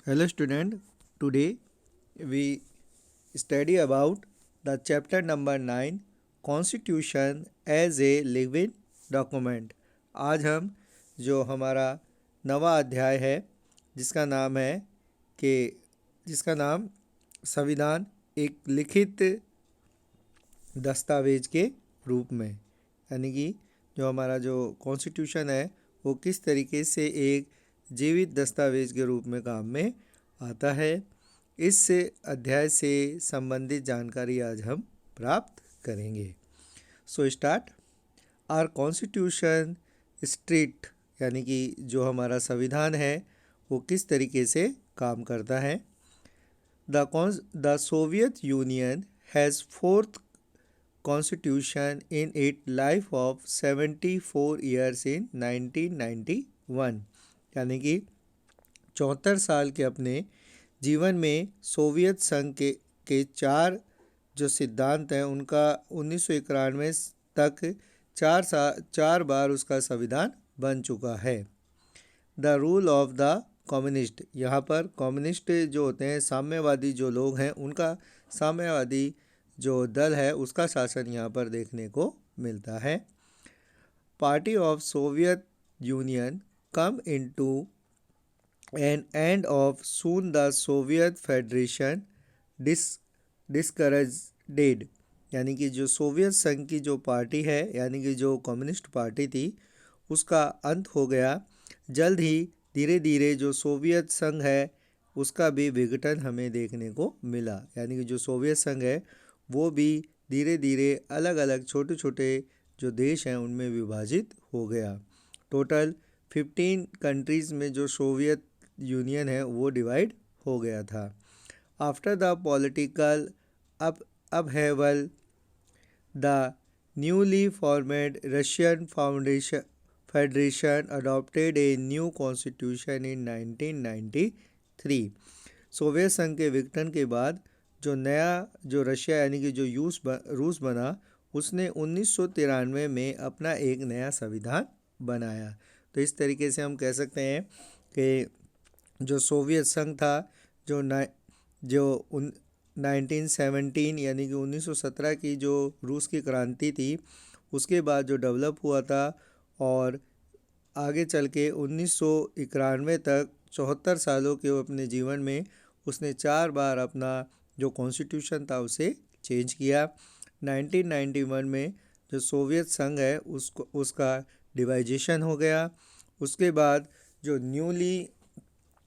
Hello student, today we study about the chapter number 9 Constitution as a living document। आज हम जो हमारा नवा अध्याय है जिसका नाम है कि जिसका नाम संविधान एक लिखित दस्तावेज के रूप में, यानी कि जो हमारा जो कॉन्स्टिट्यूशन है वो किस तरीके से एक जीवित दस्तावेज के रूप में काम में आता है। इस अध्याय से संबंधित जानकारी आज हम प्राप्त करेंगे। So start. Our constitution strict, यानी कि जो हमारा संविधान है वो किस तरीके से काम करता है। The Soviet union has fourth constitution in it life of 74 years in 1991, यानी कि 74 साल के अपने जीवन में सोवियत संघ के चार जो सिद्धांत हैं उनका 1991 तक चार बार उसका संविधान बन चुका है। The rule of the communist, यहाँ पर कम्युनिस्ट जो होते हैं साम्यवादी जो लोग हैं उनका साम्यवादी जो दल है उसका शासन यहाँ पर देखने को मिलता है। Party of Soviet Union come into an end of soon the Soviet federation discouraged, यानी कि जो सोवियत संघ की जो पार्टी है यानी कि जो कम्युनिस्ट पार्टी थी उसका अंत हो गया। जल्द ही धीरे धीरे जो सोवियत संघ है उसका भी विघटन हमें देखने को मिला, यानी कि जो सोवियत संघ है वो भी धीरे धीरे अलग अलग छोटे छोटे जो देश हैं उनमें विभाजित हो गया। टोटल 15 कंट्रीज़ में जो सोवियत यूनियन है वो डिवाइड हो गया था। After the political upheaval the newly formed Russian federation adopted a new constitution in 1993। Soviet संघ के विघटन के बाद जो नया जो रशिया यानी कि जो रूस बना उसने 1993 में अपना एक नया संविधान बनाया। तो इस तरीके से हम कह सकते हैं कि जो सोवियत संघ था जो 1917 यानी कि 1917 की जो रूस की क्रांति थी उसके बाद जो डेवलप हुआ था और आगे चल के 1991 तक 74 सालों के अपने जीवन में उसने 4 बार अपना जो कॉन्स्टिट्यूशन था उसे चेंज किया। 1991 में जो सोवियत संघ है उसका डिवाइजेशन हो गया। उसके बाद जो न्यूली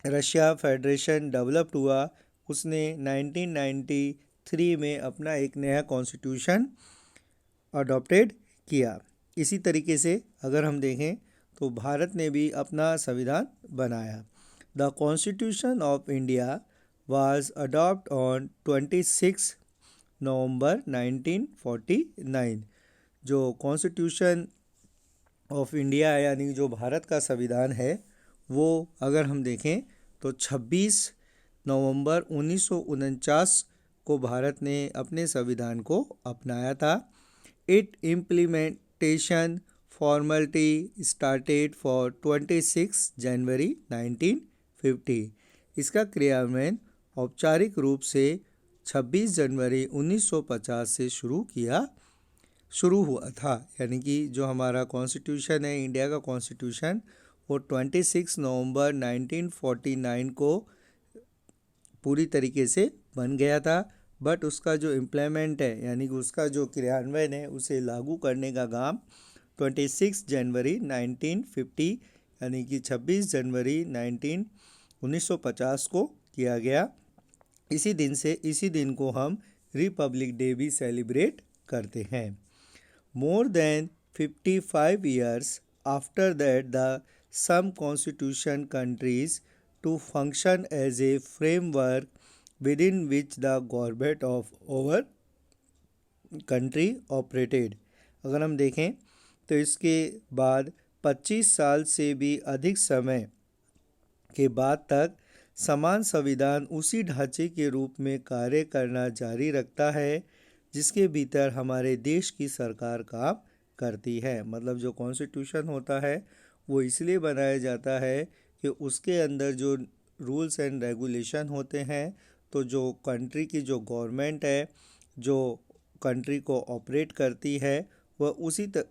रशिया फेडरेशन डेवलप्ड हुआ उसने 1993 में अपना एक नया कॉन्स्टिट्यूशन अडॉप्टेड किया। इसी तरीके से अगर हम देखें तो भारत ने भी अपना संविधान बनाया। The constitution of India was adopted on 26 नवंबर 1949। जो कॉन्स्टिट्यूशन ऑफ इंडिया है यानी जो भारत का संविधान है वो अगर हम देखें तो 26 नवंबर 1949 को भारत ने अपने संविधान को अपनाया था। It implementation formality started for 26 जनवरी 1950। इसका क्रियान्वयन औपचारिक रूप से 26 जनवरी 1950 से शुरू हुआ था, यानी कि जो हमारा कॉन्स्टिट्यूशन है इंडिया का कॉन्स्टिट्यूशन वो 26 नवंबर 1949 को पूरी तरीके से बन गया था। बट उसका जो इम्प्लीमेंट है यानी कि उसका जो क्रियान्वयन है उसे लागू करने का काम 26 जनवरी 1950 यानी कि 26 जनवरी 1950 को किया गया। इसी दिन को हम रिपब्लिक डे भी सेलिब्रेट करते हैं। More than 55 years after that the some constitution countries to function as a framework within which the government of our country operated. अगर हम देखें तो इसके बाद 25 साल से भी अधिक समय के बाद तक समान संविधान उसी ढांचे के रूप में कार्य करना जारी रखता है जिसके भीतर हमारे देश की सरकार काम करती है। मतलब जो कॉन्स्टिट्यूशन होता है वो इसलिए बनाया जाता है कि उसके अंदर जो रूल्स एंड रेगुलेशन होते हैं, तो जो कंट्री की जो गवर्नमेंट है, जो कंट्री को ऑपरेट करती है, वह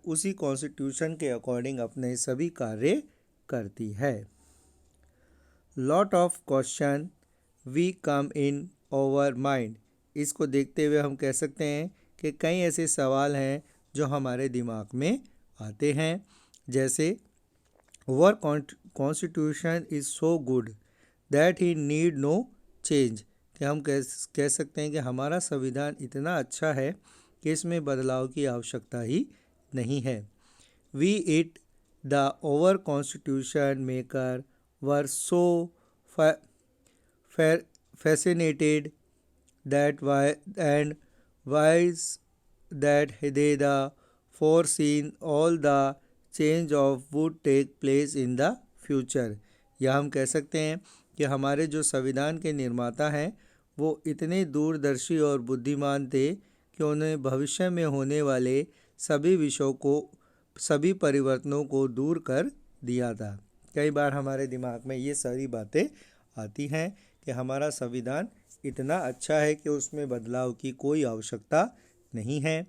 उसी कॉन्स्टिट्यूशन के अकॉर्डिंग अपने सभी कार्य करती है। Lot of question we come in our mind, इसको देखते हुए हम कह सकते हैं कि कई ऐसे सवाल हैं जो हमारे दिमाग में आते हैं, जैसे our constitution is so good that he need no change, कि हम कह सकते हैं कि हमारा संविधान इतना अच्छा है कि इसमें बदलाव की आवश्यकता ही नहीं है। We it the our constitution maker were so fascinated that why and wise that they the foreseen all the change of would take place in the future, या हम कह सकते हैं कि हमारे जो संविधान के निर्माता हैं वो इतने दूरदर्शी और बुद्धिमान थे कि उन्हें भविष्य में होने वाले सभी विषयों को, सभी परिवर्तनों को दूर कर दिया था। कई बार हमारे दिमाग में ये सारी बातें आती हैं कि हमारा संविधान इतना अच्छा है कि उसमें बदलाव की कोई आवश्यकता नहीं है।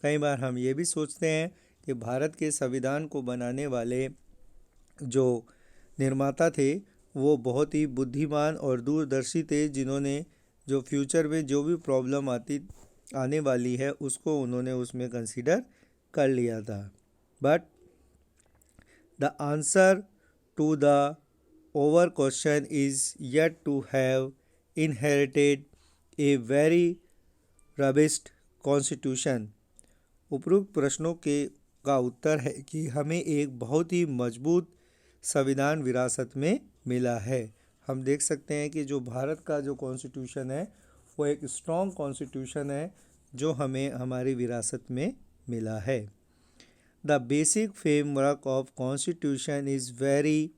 कई बार हम ये भी सोचते हैं कि भारत के संविधान को बनाने वाले जो निर्माता थे वो बहुत ही बुद्धिमान और दूरदर्शी थे, जिन्होंने जो फ्यूचर में जो भी प्रॉब्लम आने वाली है उसको उन्होंने उसमें कंसीडर कर लिया था। But the answer to the over question is yet to have inherited a very robust constitution. उपरोक्त प्रश्नों का उत्तर है कि हमें एक बहुत ही मजबूत संविधान विरासत में मिला है। हम देख सकते हैं कि जो भारत का जो कॉन्स्टिट्यूशन है वो एक स्ट्रॉन्ग कॉन्स्टिट्यूशन है जो हमें हमारी विरासत में मिला है। The basic framework of constitution is very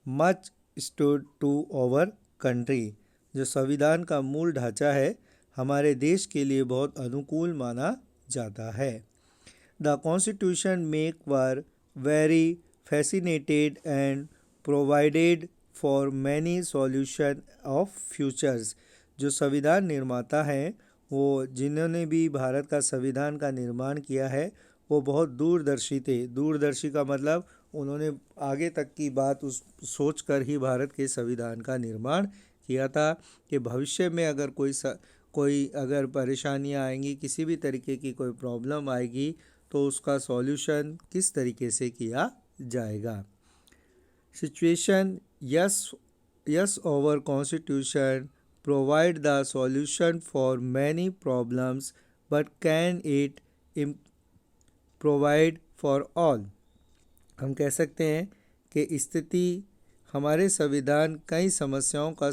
much stood to our country. जो संविधान का मूल ढांचा है हमारे देश के लिए बहुत अनुकूल माना जाता है। The constitution make were very fascinated and provided for many solution of futures. जो संविधान निर्माता हैं वो जिन्होंने भी भारत का संविधान का निर्माण किया है वो बहुत दूरदर्शी थे। दूरदर्शी का मतलब उन्होंने आगे तक की बात उस सोच कर ही भारत के संविधान का निर्माण किया था कि भविष्य में अगर कोई अगर परेशानियां आएंगी, किसी भी तरीके की कोई प्रॉब्लम आएगी तो उसका सॉल्यूशन किस तरीके से किया जाएगा। Situation yes over constitution provide the solution for many problems but can it provide for all. हम कह सकते हैं कि स्थिति हमारे संविधान कई समस्याओं का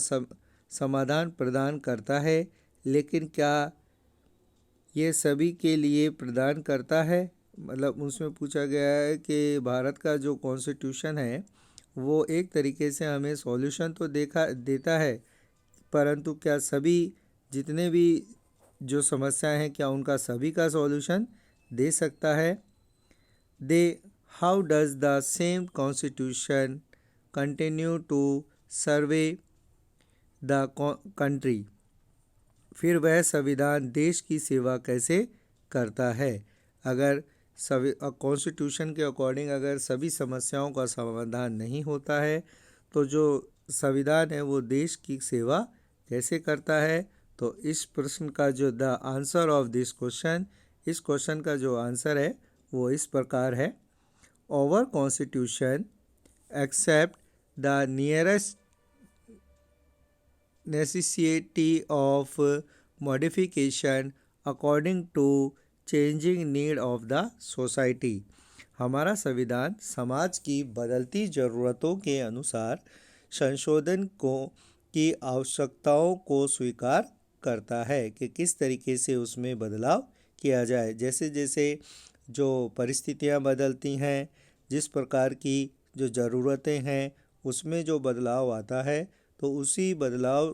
समाधान प्रदान करता है, लेकिन क्या ये सभी के लिए प्रदान करता है? मतलब उसमें पूछा गया है कि भारत का जो कॉन्स्टिट्यूशन है वो एक तरीके से हमें सॉल्यूशन तो देता है, परंतु क्या सभी जितने भी जो समस्याएं हैं क्या उनका सभी का सॉल्यूशन दे सकता है? How does the same constitution continue to serve the country. फिर वह संविधान देश की सेवा कैसे करता है? अगर कॉन्स्टिट्यूशन के अकॉर्डिंग अगर सभी समस्याओं का समाधान नहीं होता है तो जो संविधान है वो देश की सेवा कैसे करता है? तो इस प्रश्न का जो the answer of this question, इस क्वेश्चन का जो आंसर है वो इस प्रकार है। Our constitution except the nearest necessity of modification according to changing need of the society। हमारा संविधान समाज की बदलती ज़रूरतों के अनुसार संशोधन की आवश्यकताओं को स्वीकार करता है कि किस तरीके से उसमें बदलाव किया जाए। जैसे जैसे जो परिस्थितियां बदलती हैं, जिस प्रकार की जो ज़रूरतें हैं उसमें जो बदलाव आता है तो उसी बदलाव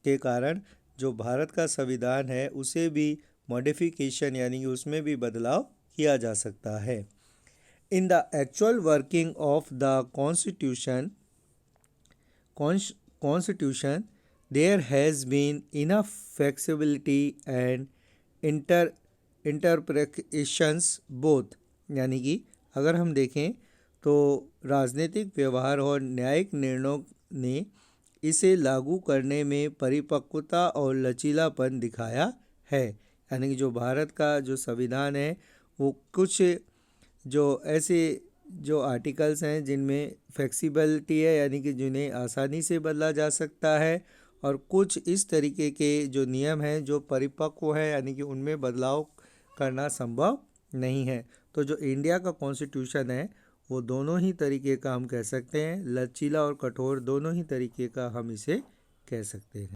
के कारण जो भारत का संविधान है उसे भी मॉडिफिकेशन यानी कि उसमें भी बदलाव किया जा सकता है। In the actual working of the constitution constitution there has been enough flexibility and interpretations both, यानी कि अगर हम देखें तो राजनीतिक व्यवहार और न्यायिक निर्णयों ने इसे लागू करने में परिपक्वता और लचीलापन दिखाया है। यानी कि जो भारत का जो संविधान है वो कुछ जो ऐसे जो आर्टिकल्स हैं जिनमें फ्लेक्सिबिलिटी है, यानी कि जिन्हें आसानी से बदला जा सकता है, और कुछ इस तरीके के जो नियम हैं जो परिपक्व है, यानी कि उनमें बदलाव करना संभव नहीं है। तो जो इंडिया का कॉन्स्टिट्यूशन है वो दोनों ही तरीके का हम कह सकते हैं, लचीला और कठोर दोनों ही तरीके का हम इसे कह सकते हैं।